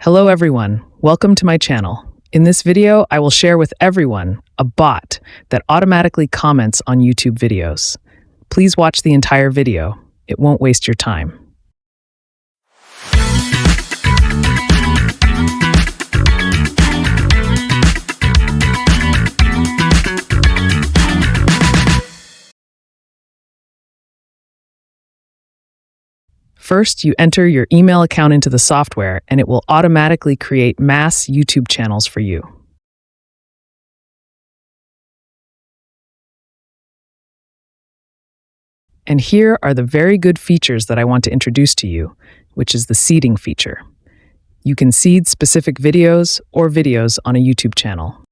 Hello everyone, welcome to my channel. In this video, I will share with everyone a bot that automatically comments on YouTube videos. Please watch the entire video. It won't waste your time. First, you enter your email account into the software, and it will automatically create mass YouTube channels for you. And here are the very good features that I want to introduce to you, which is the seeding feature. You can seed specific videos or videos on a YouTube channel.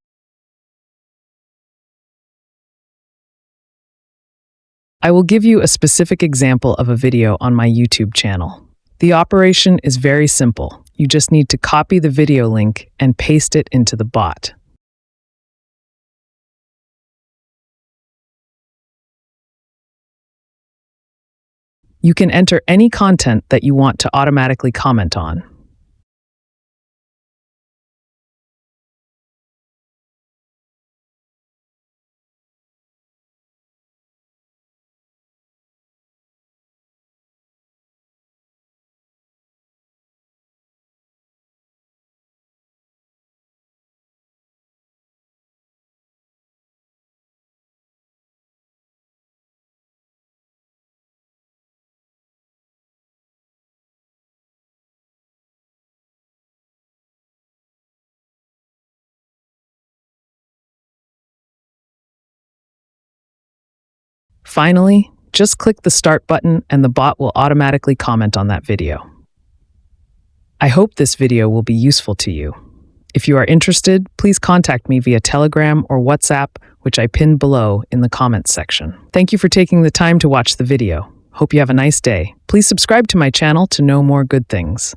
I will give you a specific example of a video on my YouTube channel. The operation is very simple. You just need to copy the video link and paste it into the bot. You can enter any content that you want to automatically comment on. Finally, just click the Start button and the bot will automatically comment on that video. I hope this video will be useful to you. If you are interested, please contact me via Telegram or WhatsApp, which I pinned below in the comments section. Thank you for taking the time to watch the video. Hope you have a nice day. Please subscribe to my channel to know more good things.